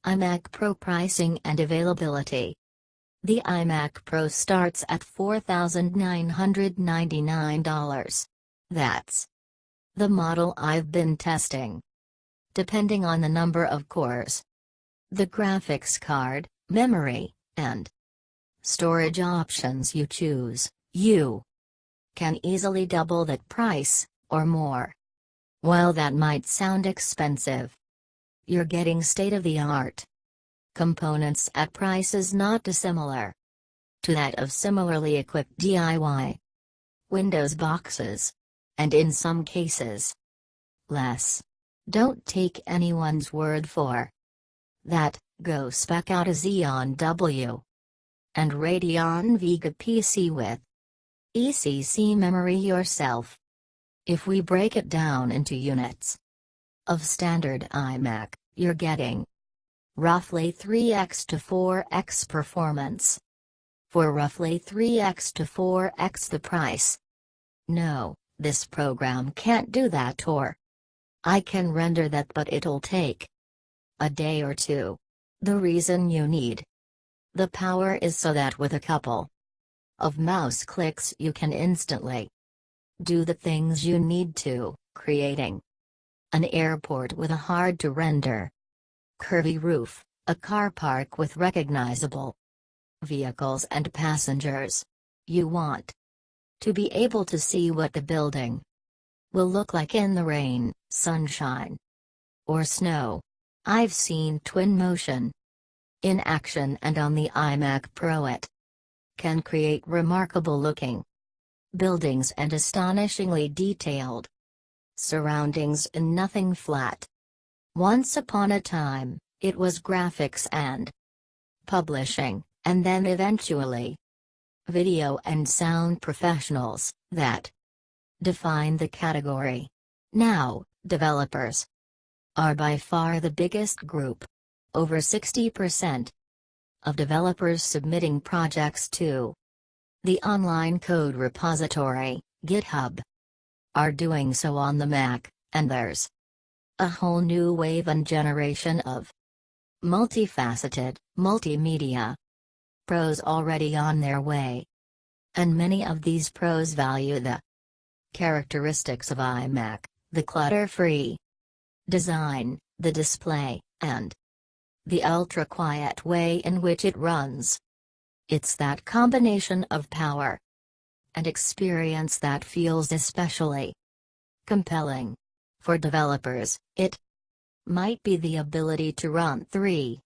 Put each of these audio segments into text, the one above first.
iMac Pro pricing and availability. The iMac Pro starts at $4,999. That's the model I've been testing. Depending on the number of cores, the graphics card, memory, and storage options you choose, you can easily double that price, or more. While that might sound expensive, you're getting state-of-the-art components at prices not dissimilar to that of similarly equipped DIY Windows boxes, and in some cases, less. Don't take anyone's word for that. Go spec out a Xeon W and Radeon Vega PC with ECC memory yourself. If we break it down into units of standard iMac, you're getting roughly 3x to 4x performance for roughly 3x to 4x the price. No, this program can't do that, or I can render that, but it'll take a day or two. The reason you need the power is so that with a couple of mouse clicks you can instantly do the things you need to, creating an airport with a hard-to-render curvy roof, a car park with recognizable vehicles and passengers. You want to be able to see what the building will look like in the rain, sunshine, or snow. I've seen Twinmotion in action, and on the iMac Pro it can create remarkable-looking buildings and astonishingly detailed surroundings in nothing flat. Once upon a time, it was graphics and publishing, and then eventually video and sound professionals that defined the category. Now, developers are by far the biggest group. Over 60% of developers submitting projects to the online code repository, GitHub, are doing so on the Mac, and there's a whole new wave and generation of multifaceted, multimedia pros already on their way. And many of these pros value the characteristics of iMac, the clutter-free design, the display, and the ultra-quiet way in which it runs. It's that combination of power and experience that feels especially compelling. For developers, it might be the ability to run 3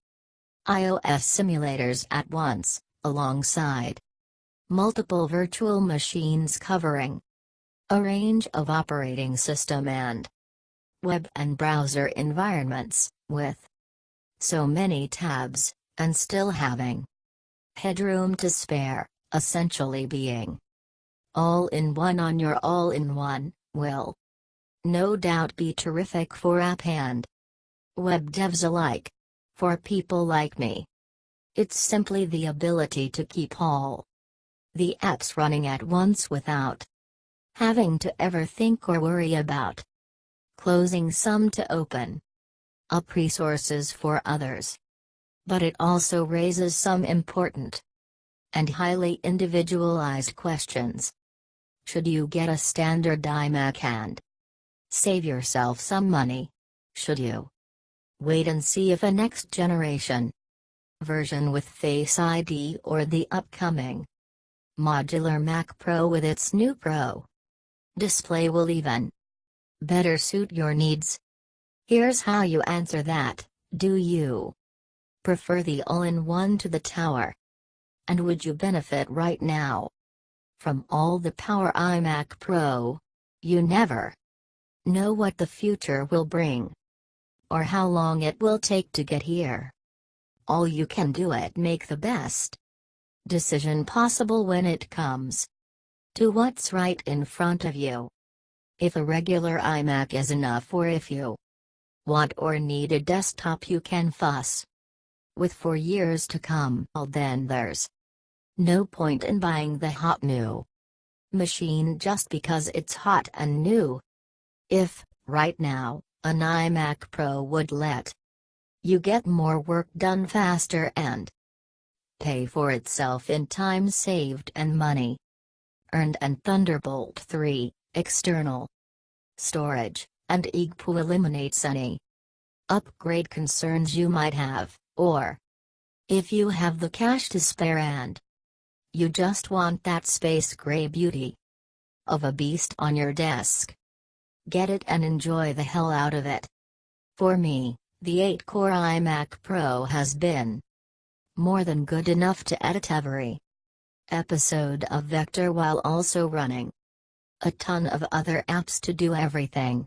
iOS simulators at once, alongside multiple virtual machines covering a range of operating system and web and browser environments, with so many tabs, and still having headroom to spare, essentially being all-in-one on your all-in-one, will no doubt be terrific for app and web devs alike. For people like me, it's simply the ability to keep all the apps running at once without having to ever think or worry about closing some to open up resources for others. But it also raises some important and highly individualized questions. Should you get a standard iMac and save yourself some money? Should you wait and see if a next generation version with Face ID or the upcoming modular Mac Pro with its new Pro display will even better suit your needs? Here's how you answer that. Do you prefer the all-in-one to the tower? And would you benefit right now from all the power iMac Pro? You never know what the future will bring, or how long it will take to get here. All you can do is make the best decision possible when it comes to what's right in front of you. If a regular iMac is enough, or if you want or need a desktop you can fuss with for years to come, well, then there's no point in buying the hot new machine just because it's hot and new. If, right now, an iMac Pro would let You get more work done faster and pay for itself in time saved and money earned. And Thunderbolt 3, external storage, and EGPU eliminates any upgrade concerns you might have, or if you have the cash to spare and you just want that space gray beauty of a beast on your desk. Get it and enjoy the hell out of it. For me, the 8-core iMac Pro has been more than good enough to edit every episode of Vector while also running a ton of other apps to do everything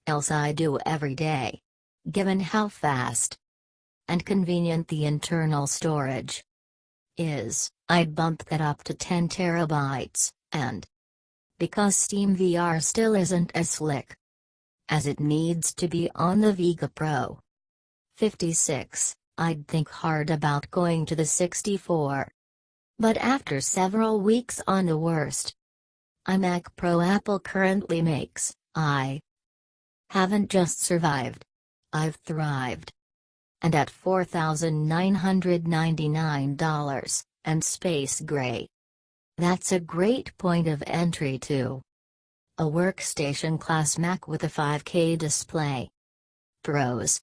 else I do every day. Given how fast and convenient the internal storage is, I'd bump that up to 10 terabytes, and because SteamVR still isn't as slick as it needs to be on the Vega Pro 56, I'd think hard about going to the 64. But after several weeks on the worst iMac Pro Apple currently makes, I haven't just survived, I've thrived. And at $4,999, and space gray, that's a great point of entry to a workstation class Mac with a 5K display. Pros: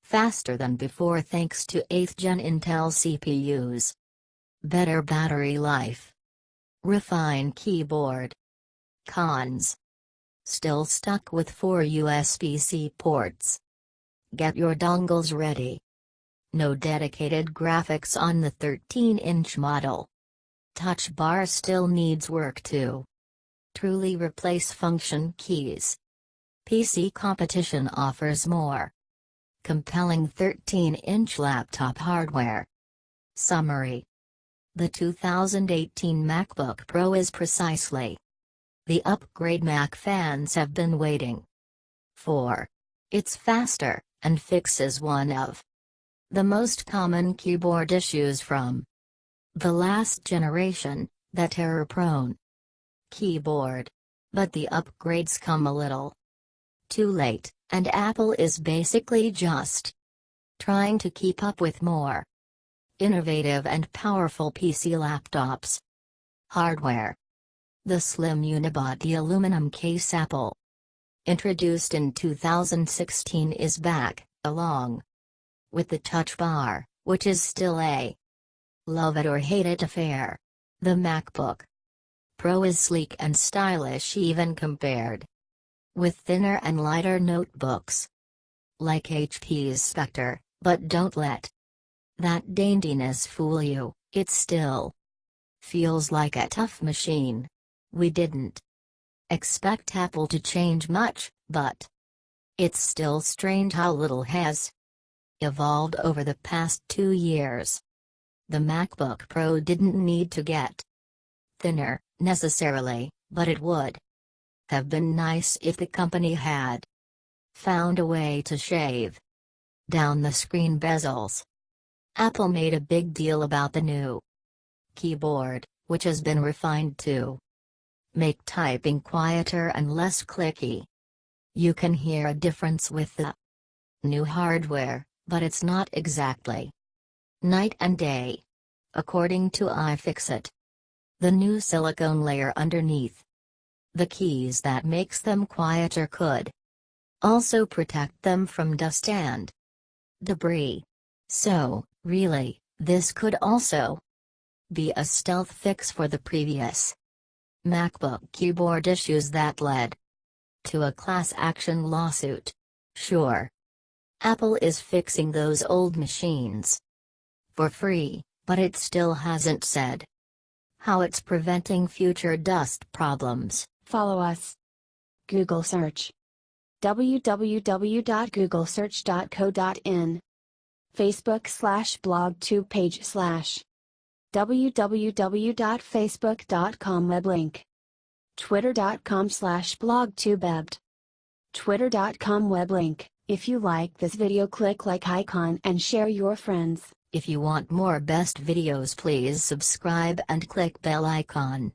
faster than before thanks to 8th Gen Intel CPUs. Better battery life. Refined keyboard. Cons: still stuck with 4 USB-C ports. Get your dongles ready. No dedicated graphics on the 13-inch model. Touch bar still needs work to truly replace function keys. PC competition offers more compelling 13-inch laptop hardware. Summary: the 2018 MacBook Pro is precisely the upgrade Mac fans have been waiting for. It's faster, and fixes one of the most common keyboard issues from the last generation, that error-prone keyboard. But the upgrades come a little too late, and Apple is basically just trying to keep up with more innovative and powerful PC laptops. Hardware: the slim unibody aluminum case Apple introduced in 2016 is back, along with the Touch Bar, which is still a love it or hate it affair. The MacBook Pro is sleek and stylish even compared with thinner and lighter notebooks like HP's Spectre, but don't let that daintiness fool you, it still feels like a tough machine. We didn't expect Apple to change much, but it's still strange how little has evolved over the past 2 years. The MacBook Pro didn't need to get thinner, necessarily, but it would have been nice if the company had found a way to shave down the screen bezels. Apple made a big deal about the new keyboard, which has been refined to make typing quieter and less clicky. You can hear a difference with the new hardware, but it's not exactly night and day. According to iFixit, the new silicone layer underneath the keys that makes them quieter could also protect them from dust and debris. So, really, this could also be a stealth fix for the previous MacBook keyboard issues that led to a class action lawsuit. Sure, Apple is fixing those old machines for free, but it still hasn't said how it's preventing future dust problems. Follow us. Google search www.googlesearch.co.in. Facebook/blogtube page/ www.facebook.com web link. Twitter.com/blogtubebbed. Twitter.com web link. If you like this video, click like icon and share your friends. If you want more best videos, please subscribe and click bell icon.